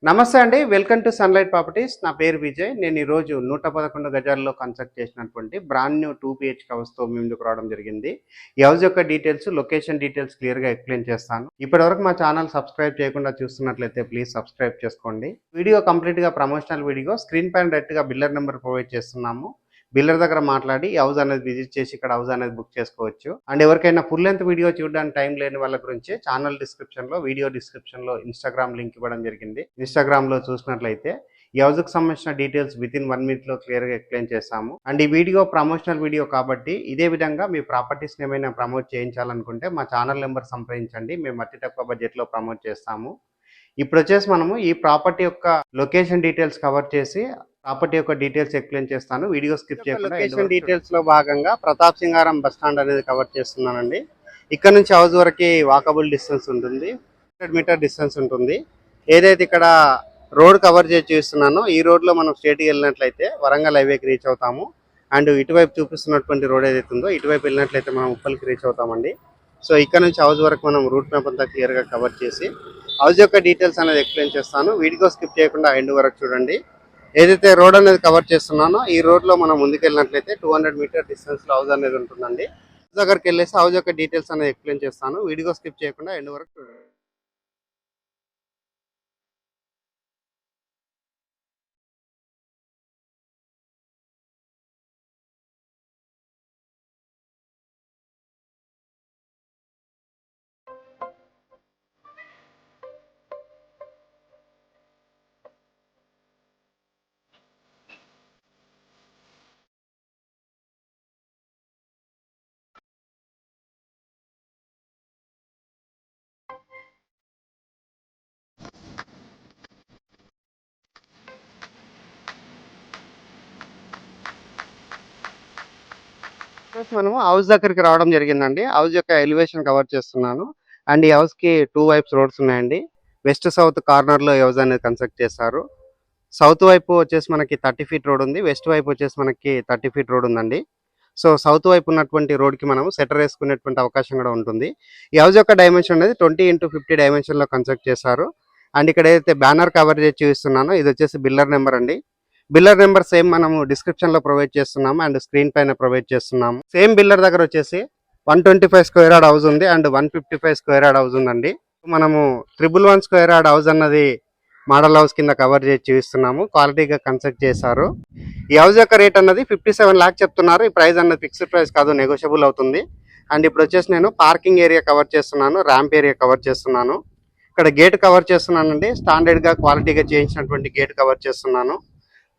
నమస్తే అండి. Welcome to sunlight properties. నా పేరు విజయ్. నేను ఈరోజు 111 గజాల్లో కన్స్ట్రక్ట్ చేసినటువంటి బ్రాండ్ న్యూ 2 బీహెచ్‌కే హౌస్‌తో మీ ముందుకు రావడం జరిగింది. ఈ హౌస్ యొక్క డీటెయిల్స్, లొకేషన్ డీటెయిల్స్ క్లియర్‌గా ఎక్స్‌ప్లెయిన్ చేస్తాను. ఇప్పటివరకు మా ఛానల్ సబ్స్క్రైబ్ చేయకుండా చూస్తున్నట్లయితే ప్లీజ్ సబ్స్క్రైబ్ చేసుకోండి. వీడియో కంప్లీట్‌గా ప్రమోషనల్ వీడియో. స్క్రీన్ పైన డైరెక్ట్‌గా బిల్డర్ నెంబర్ ప్రొవైడ్ చేస్తున్నాము. బిల్డర్ దగ్గర మాట్లాడి ఈ హౌస్ అనేది విజిట్ చేసి ఇక్కడ హౌస్ అనేది బుక్ చేసుకోవచ్చు. అండ్ ఎవరికైనా ఫుల్ లెంత్ వీడియో చూడడానికి టైం లేని వాళ్ళ గురించి ఛానల్ డిస్క్రిప్షన్లో, వీడియో డిస్క్రిప్షన్లో ఇన్స్టాగ్రామ్ లింక్ ఇవ్వడం జరిగింది. ఇన్స్టాగ్రామ్లో చూసినట్లయితే ఈ హౌస్కి సంబంధించిన డీటెయిల్స్ వితిన్ 1 మినిట్లో క్లియర్గా ఎక్స్ప్లెయిన్ చేస్తాము. అండ్ ఈ వీడియో ప్రమోషనల్ వీడియో కాబట్టి ఇదే విధంగా మీ ప్రాపర్టీస్ని ఏమైనా ప్రమోట్ చేయించాలనుకుంటే మా ఛానల్ నెంబర్ సంప్రదించండి. మేము అతి తక్కువ బడ్జెట్లో ప్రమోట్ చేస్తాము. ఇప్పుడు వచ్చేసి మనము ఈ ప్రాపర్టీ యొక్క లొకేషన్ డీటెయిల్స్ కవర్ చేసి ప్రాపర్టీ యొక్క డీటెయిల్స్ ఎక్స్ప్లెయిన్ చేస్తాను. వీడియో స్కిప్ చేయకుండా లొకేషన్ డీటెయిల్స్ లో భాగంగా ప్రతాప్ సింగారం బస్ స్టాండ్ అనేది కవర్ చేస్తున్నానండి. ఇక్కడ నుంచి హౌస్ వరకు వాకబుల్ డిస్టెన్స్ ఉంటుంది, 100 మీటర్ డిస్టెన్స్ ఉంటుంది. ఏదైతే ఇక్కడ రోడ్ కవర్ చేసి చూస్తున్నానో ఈ రోడ్ లో మనం స్ట్రేట్కి వెళ్ళినట్లయితే వరంగల్ హైవేకి రీచ్ అవుతాము. అండ్ ఇటువైపు చూపిస్తున్నటువంటి రోడ్ ఏదైతే ఉందో ఇటువైపు వెళ్ళినట్లయితే మనం ఉప్పల్కి రీచ్ అవుతామండి. సో ఇక్కడ నుంచి హౌస్ వరకు మనం రూట్ మ్యాప్ అంతా క్లియర్గా కవర్ చేసి హౌస్ యొక్క డీటెయిల్స్ అనేది ఎక్స్ప్లెయిన్ చేస్తాను. వీడియో స్కిప్ చేయకుండా ఎండ్ వరకు చూడండి. ఏదైతే రోడ్ అనేది కవర్ చేస్తున్నానో ఈ రోడ్ లో మనం ముందుకెళ్ళినట్లయితే 200 మీటర్ డిస్టెన్స్ లో హౌస్ అనేది ఉంటుందండి. దగ్గరికి వెళ్ళేసి హౌస్ యొక్క డీటెయిల్స్ అనేది ఎక్స్ప్లెయిన్ చేస్తాను. వీడియో స్కిప్ చేయకుండా ఎండ్ వరకు చూడండి. మనము హౌస్ దగ్గరికి రావడం జరిగిందండి. హౌస్ యొక్క ఎలివేషన్ కవర్ చేస్తున్నాను. అండ్ ఈ హౌస్ కి 2 వైప్స్ రోడ్స్ ఉన్నాయండి. వెస్ట్ సౌత్ కార్నర్ లో హౌస్ అనేది కన్స్ట్రక్ట్ చేశారు. సౌత్ వైపు వచ్చేసి మనకి 30 ఫీట్ రోడ్ ఉంది. వెస్ట్ వైపు వచ్చేసి మనకి 30 ఫీట్ రోడ్ ఉందండి. సో సౌత్ వైపు ఉన్నటువంటి రోడ్కి మనం సెటర్ వేసుకునేటువంటి అవకాశం కూడా ఉంటుంది. ఈ హౌస్ యొక్క డైమెన్షన్ అనేది 20x50 డైమెన్షన్లో కన్స్ట్రక్ట్ చేశారు. అండ్ ఇక్కడ ఏదైతే బ్యానర్ కవర్ చేసి చూస్తున్నానో ఇది వచ్చేసి బిల్డర్ నెంబర్ అండి. బిల్డర్ నెంబర్ సేమ్ మనము డిస్క్రిప్షన్లో ప్రొవైడ్ చేస్తున్నాము అండ్ స్క్రీన్ పైన ప్రొవైడ్ చేస్తున్నాము. సేమ్ బిల్డర్ దగ్గర వచ్చేసి 125 స్క్వేర్ యార్డ్ హౌస్ ఉంది అండ్ 155 స్క్వేర్ యార్డ్ హౌస్ ఉందండి. మనము 111 స్క్వేర్ యార్డ్ హౌస్ అన్నది మోడల్ హౌస్ కింద కవర్ చేసి చూపిస్తున్నాము. క్వాలిటీగా కన్స్ట్రక్ట్ చేశారు. ఈ హౌస్ యొక్క రేట్ అన్నది 57 లాక్ చెప్తున్నారు. ఈ ప్రైస్ అన్నది ఫిక్స్డ్ ప్రైస్ కాదు, నెగోషియబుల్ అవుతుంది. అండ్ ఇప్పుడు వచ్చేసి నేను పార్కింగ్ ఏరియా కవర్ చేస్తున్నాను, ర్యాంప్ ఏరియా కవర్ చేస్తున్నాను. ఇక్కడ గేట్ కవర్ చేస్తున్నానండి. స్టాండర్డ్గా క్వాలిటీగా చేయించినటువంటి గేట్ కవర్ చేస్తున్నాను.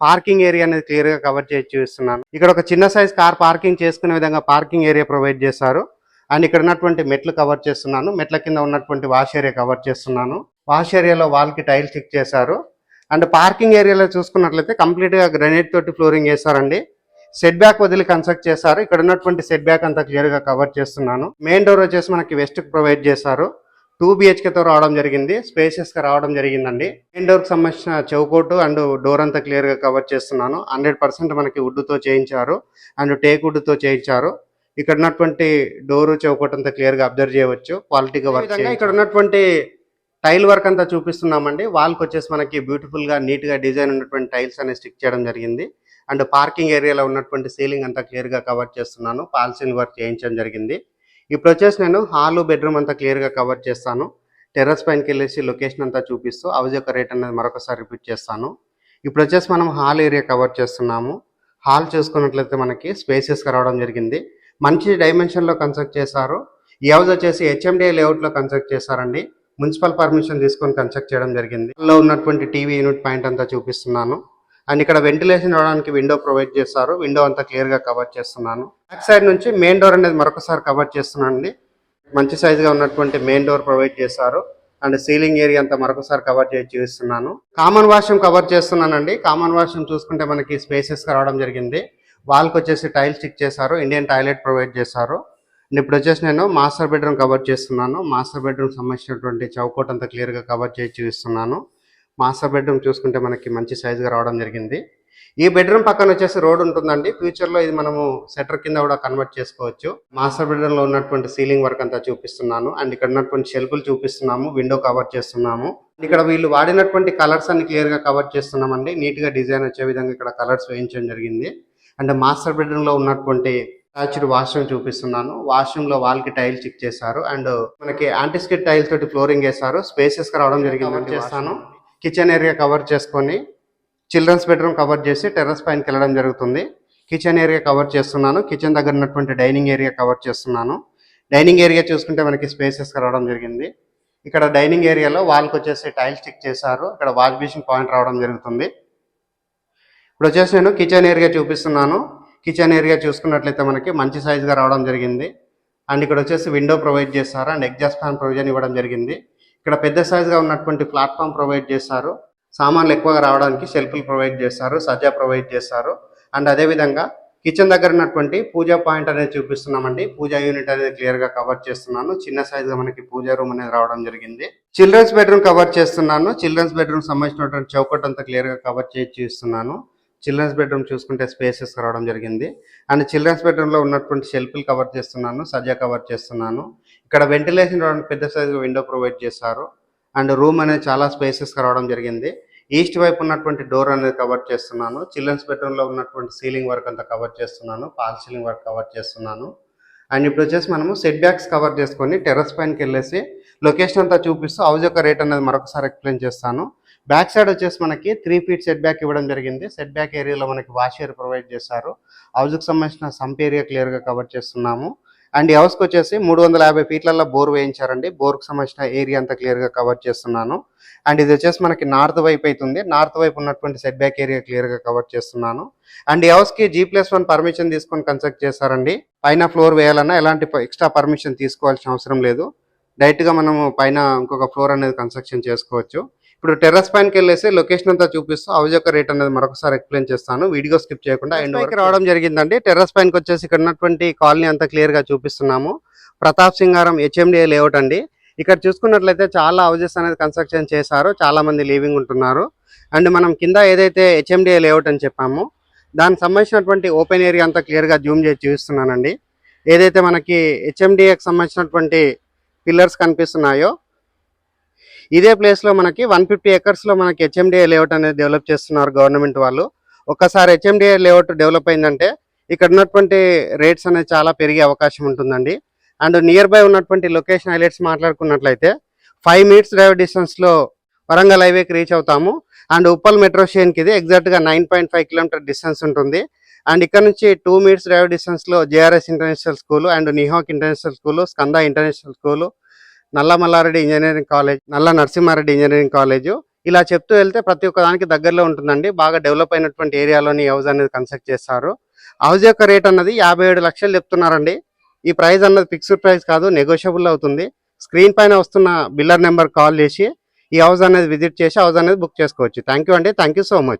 పార్కింగ్ ఏరియా అనేది క్లియర్గా కవర్ చేసి చూపిస్తున్నాను. ఇక్కడ ఒక చిన్న సైజ్ కార్ పార్కింగ్ చేసుకునే విధంగా పార్కింగ్ ఏరియా ప్రొవైడ్ చేశారు. అండ్ ఇక్కడ ఉన్నటువంటి మెట్లు కవర్ చేస్తున్నాను. మెట్ల కింద ఉన్నటువంటి వాష్ ఏరియా కవర్ చేస్తున్నాను. వాష్ ఏరియాలో వాల్కి టైల్స్ స్టిక్ చేశారు. అండ్ పార్కింగ్ ఏరియాలో చూసుకున్నట్లయితే కంప్లీట్గా గ్రనైట్ తోటి ఫ్లోరింగ్ వేశారండి. సెట్ బ్యాక్ వదిలి కన్స్ట్రక్ట్ చేశారు. ఇక్కడ ఉన్నటువంటి సెట్ బ్యాక్ అంతా క్లియర్గా కవర్ చేస్తున్నాను. మెయిన్ డోర్ వచ్చేసి మనకి వెస్ట్కి ప్రొవైడ్ చేశారు. 2 BHKతో రావడం జరిగింది, స్పేసెస్గా రావడం జరిగిందండి. మెయిన్ డోర్కి సంబంధించిన చౌకోటు అండ్ డోర్ అంతా క్లియర్గా కవర్ చేస్తున్నాను. 100% మనకి వుడ్తో చేయించారు అండ్ టేక్ వుడ్తో చేయించారు. ఇక్కడ ఉన్నటువంటి డోరు చౌకోట్ అంతా క్లియర్గా అబ్జర్వ్ చేయవచ్చు. క్వాలిటీగా వర్క్ ఇక్కడ ఉన్నటువంటి టైల్ వర్క్ అంతా చూపిస్తున్నామండి. వాల్కి వచ్చేసి మనకి బ్యూటిఫుల్గా నీట్గా డిజైన్ ఉన్నటువంటి టైల్స్ అనేది స్టిక్ చేయడం జరిగింది. అండ్ పార్కింగ్ ఏరియాలో ఉన్నటువంటి సీలింగ్ అంతా క్లియర్గా కవర్ చేస్తున్నాను. పాల్సీల్ వర్క్ చేయించడం జరిగింది. ఇప్పుడు వచ్చేసి నేను హాల్ బెడ్రూమ్ అంతా క్లియర్గా కవర్ చేస్తాను. టెర్రస్ పైనకి వెళ్ళేసి లొకేషన్ అంతా చూపిస్తూ హౌస్ యొక్క రేట్ అనేది మరొకసారి రిపీట్ చేస్తాను. ఇప్పుడు వచ్చేసి మనం హాల్ ఏరియా కవర్ చేస్తున్నాము. హాల్ చూసుకున్నట్లయితే మనకి స్పేసెస్గా రావడం జరిగింది. మంచి డైమెన్షన్లో కన్స్ట్రక్ట్ చేశారు. ఈ హౌస్ వచ్చేసి HMDA లేఅవుట్లో కన్స్ట్రక్ట్ చేశారండి. మున్సిపల్ పర్మిషన్ తీసుకొని కన్స్ట్రక్ట్ చేయడం జరిగింది. లో ఉన్నటువంటి టీవీ యూనిట్ పాయింట్ అంతా చూపిస్తున్నాను. అండ్ ఇక్కడ వెంటిలేషన్ ఇవ్వడానికి విండో ప్రొవైడ్ చేస్తారు. విండో అంతా క్లియర్గా కవర్ చేస్తున్నాను. బ్యాక్ సైడ్ నుంచి మెయిన్ డోర్ అనేది మరొకసారి కవర్ చేస్తున్నాను అండి. మంచి సైజుగా ఉన్నటువంటి మెయిన్ డోర్ ప్రొవైడ్ చేశారు. అండ్ సీలింగ్ ఏరియా అంతా మరొకసారి కవర్ చేసి చూపిస్తున్నాను. కామన్ వాష్రూమ్ కవర్ చేస్తున్నానండి. కామన్ వాష్రూమ్ చూసుకుంటే మనకి స్పేసెస్గా రావడం జరిగింది. వాల్కి వచ్చేసి టైల్ స్టిక్ చేశారు. ఇండియన్ టాయిలెట్ ప్రొవైడ్ చేశారు. అండ్ ఇప్పుడు వచ్చేసి నేను మాస్టర్ బెడ్రూమ్ కవర్ చేస్తున్నాను. మాస్టర్ బెడ్రూమ్ సంబంధించినటువంటి చౌకోట్ అంతా క్లియర్గా కవర్ చేసి చూపిస్తున్నాను. మాస్టర్ బెడ్రూమ్ చూసుకుంటే మనకి మంచి సైజుగా రావడం జరిగింది. ఈ బెడ్రూమ్ పక్కన వచ్చేసి రోడ్ ఉంటుందండి. ఫ్యూచర్లో ఇది మనము సెటర్ కింద కూడా కన్వర్ట్ చేసుకోవచ్చు. మాస్టర్ బెడ్రూమ్ లో ఉన్నటువంటి సీలింగ్ వర్క్ అంతా చూపిస్తున్నాను. అండ్ ఇక్కడ ఉన్నటువంటి షెల్ఫ్లు చూపిస్తున్నాము, విండో కవర్ చేస్తున్నాము. ఇక్కడ వీళ్ళు వాడినటువంటి కలర్స్ అన్ని క్లియర్ గా కవర్ చేస్తున్నామండి. నీట్ గా డిజైన్ వచ్చే విధంగా ఇక్కడ కలర్స్ వేయించడం జరిగింది. అండ్ మాస్టర్ బెడ్రూమ్ లో ఉన్నటువంటి అటాచ్డ్ వాష్రూమ్ చూపిస్తున్నాను. వాష్రూమ్ లో వాల్ కి టైల్ చిక్ చేశారు. అండ్ మనకి యాంటిస్కిట్ టైల్స్ తోటి ఫ్లోరింగ్ వేశారు. స్పేసెస్ గా రావడం జరిగింది. చేస్తాను కిచెన్ ఏరియా కవర్ చేసుకొని చిల్డ్రన్స్ బెడ్రూమ్ కవర్ చేసి టెర్రస్ పైనకి వెళ్ళడం జరుగుతుంది. కిచెన్ ఏరియా కవర్ చేస్తున్నాను. కిచెన్ దగ్గర ఉన్నటువంటి డైనింగ్ ఏరియా కవర్ చేస్తున్నాను. డైనింగ్ ఏరియా చూసుకుంటే మనకి స్పేసెస్ గా రావడం జరిగింది. ఇక్కడ డైనింగ్ ఏరియాలో వాల్కి వచ్చేసి టైల్ స్టిక్ చేశారు. ఇక్కడ వాష్ బేసిన్ పాయింట్ రావడం జరుగుతుంది. ఇప్పుడు వచ్చేసి నేను కిచెన్ ఏరియా చూపిస్తున్నాను. కిచెన్ ఏరియా చూసుకున్నట్లయితే మనకి మంచి సైజుగా రావడం జరిగింది. అండ్ ఇక్కడ వచ్చేసి విండో ప్రొవైడ్ చేస్తారు. అండ్ ఎగ్జాస్ట్ ఫ్యాన్ ప్రొవిజన్ ఇవ్వడం జరిగింది. ఇక్కడ పెద్ద సైజుగా ఉన్నటువంటి ప్లాట్ఫామ్ ప్రొవైడ్ చేస్తారు. సామాన్లు ఎక్కువగా రావడానికి షెల్ఫ్లు ప్రొవైడ్ చేస్తారు, సజ్జా ప్రొవైడ్ చేస్తారు. అండ్ అదేవిధంగా కిచెన్ దగ్గర ఉన్నటువంటి పూజా పాయింట్ అనేది చూపిస్తున్నామండి. పూజా యూనిట్ అనేది క్లియర్ గా కవర్ చేస్తున్నాను. చిన్న సైజుగా మనకి పూజా రూమ్ అనేది రావడం జరిగింది. చిల్డ్రన్స్ బెడ్రూమ్ కవర్ చేస్తున్నాను. చిల్డ్రన్స్ బెడ్రూమ్ సంబంధించినటువంటి చౌకట్ అంతా క్లియర్ గా కవర్ చేసి చూస్తున్నాను. చిల్డ్రన్స్ బెడ్రూమ్ చూసుకుంటే స్పేసెస్ రావడం జరిగింది. అండ్ చిల్డ్రన్స్ బెడ్రూమ్ లో ఉన్నటువంటి షెల్ఫ్లు కవర్ చేస్తున్నాను, సజ్జా కవర్ చేస్తున్నాను. ఇక్కడ వెంటిలేషన్ పెద్ద సైజు విండో ప్రొవైడ్ చేస్తారు. అండ్ రూమ్ అనేది చాలా స్పేసెస్ రావడం జరిగింది. ఈస్ట్ వైపు ఉన్నటువంటి డోర్ అనేది కవర్ చేస్తున్నాను. చిల్డ్రన్స్ బెడ్రూమ్ లో ఉన్నటువంటి సీలింగ్ వర్క్ అంతా కవర్ చేస్తున్నాను. పాల్ సీలింగ్ వర్క్ కవర్ చేస్తున్నాను. అండ్ ఇప్పుడు వచ్చేసి మనము సెట్ బ్యాక్స్ కవర్ చేసుకొని టెర్రస్ పైనకి వెళ్ళేసి లొకేషన్ అంతా చూపిస్తూ హౌస్ యొక్క రేట్ అనేది మరొకసారి ఎక్స్ప్లెయిన్ చేస్తాను. బ్యాక్ సైడ్ వచ్చేసి మనకి 3 feet సెట్ బ్యాక్ ఇవ్వడం జరిగింది. సెట్ బ్యాక్ ఏరియాలో మనకి వాష్ ఏరియా ప్రొవైడ్ చేశారు. హౌస్కి సంబంధించిన సంప్ ఏరియా క్లియర్గా కవర్ చేస్తున్నాము. అండ్ ఈ హౌస్కి వచ్చేసి 350 feetలలో బోర్ వేయించారండి. బోర్కి సంబంధించిన ఏరియా అంతా క్లియర్గా కవర్ చేస్తున్నాను. అండ్ ఇది వచ్చేసి మనకి నార్త్ వైపు అవుతుంది. నార్త్ వైపు ఉన్నటువంటి సెట్ బ్యాక్ ఏరియా క్లియర్గా కవర్ చేస్తున్నాను. అండ్ ఈ హౌస్కి G+1 పర్మిషన్ తీసుకొని కన్స్ట్రక్ట్ చేశారండి. పైన ఫ్లోర్ వేయాలన్నా ఎలాంటి ఎక్స్ట్రా పర్మిషన్ తీసుకోవాల్సిన అవసరం లేదు. డైరెక్ట్గా మనము పైన ఇంకొక ఫ్లోర్ అనేది కన్స్ట్రక్షన్ చేసుకోవచ్చు. ఇప్పుడు టెర్రస్ పైనకి వెళ్ళేసి లొకేషన్ అంతా చూపిస్తూ హౌస్ యొక్క రేట్ అనేది మరొకసారి ఎక్స్ప్లెయిన్ చేస్తాను. వీడియో స్కిప్ చేయకుండా ఎండ్ వరకు రావడం జరిగిందండి. టెర్రస్ పైనకి వచ్చేసి ఇక్కడ ఉన్నటువంటి కాలనీ అంతా క్లియర్ గా చూపిస్తున్నాము. ప్రతాప్ సింగారం HMDA లేఅవుట్ అండి. ఇక్కడ చూసుకున్నట్లయితే చాలా హౌజెస్ అనేది కన్స్ట్రక్షన్ చేశారు. చాలా మంది లివింగ్ ఉంటున్నారు. అండ్ మనం కింద ఏదైతే HMDA లేఅవుట్ అని చెప్పామో దానికి సంబంధించినటువంటి ఓపెన్ ఏరియా అంతా క్లియర్ గా జూమ్ చేసి చూపిస్తున్నానండి. ఏదైతే మనకి HMDAకి సంబంధించినటువంటి పిల్లర్స్ కనిపిస్తున్నాయో ఇదే ప్లేస్ లో మనకి 150 acres లో మనకి HMDA లేఅవుట్ అనేది డెవలప్ చేస్తున్నారు గవర్నమెంట్ వాళ్ళు. ఒక్కసారి HMDA లేఅవుట్ డెవలప్ అయిందంటే ఇక్కడ ఉన్నటువంటి రేట్స్ అనేది చాలా పెరిగే అవకాశం ఉంటుందండి. అండ్ నియర్ బై ఉన్నటువంటి లొకేషన్ హైలైట్స్ మాట్లాడుకున్నట్లయితే 5 minutes డ్రైవ్ డిస్టెన్స్ లో వరంగల్ హైవేకి రీచ్ అవుతాము. అండ్ ఉప్పల్ మెట్రో స్టేషన్కి ఇది ఎగ్జాక్ట్ గా 9.5 kilometer డిస్టెన్స్ ఉంటుంది. అండ్ ఇక్కడ నుంచి 2 minutes డ్రైవ్ డిస్టెన్స్ లో JRS international school and Nihak international school, Skanda international school, Nalla Mallareddy engineering college, నల్ల నరసింహారెడ్డి ఇంజనీరింగ్ కాలేజ్, ఇలా చెప్తూ వెళ్తే ప్రతి ఒక్క దానికి దగ్గరలో ఉంటుందండి. బాగా డెవలప్ అయినటువంటి ఏరియాలోని హౌస్ అనేది కన్స్ట్రక్ట్ చేస్తారు. హౌస్ యొక్క రేట్ అన్నది 57 లక్షలు చెప్తున్నారండి. ఈ ప్రైస్ అన్నది ఫిక్స్డ్ ప్రైస్ కాదు, నెగోషియబుల్ అవుతుంది. స్క్రీన్ పైన వస్తున్న బిల్లర్ నెంబర్ కాల్ చేసి ఈ హౌస్ అనేది విజిట్ చేసి హౌస్ అనేది బుక్ చేసుకోవచ్చు. థ్యాంక్ యూ అండి. Thank you so much.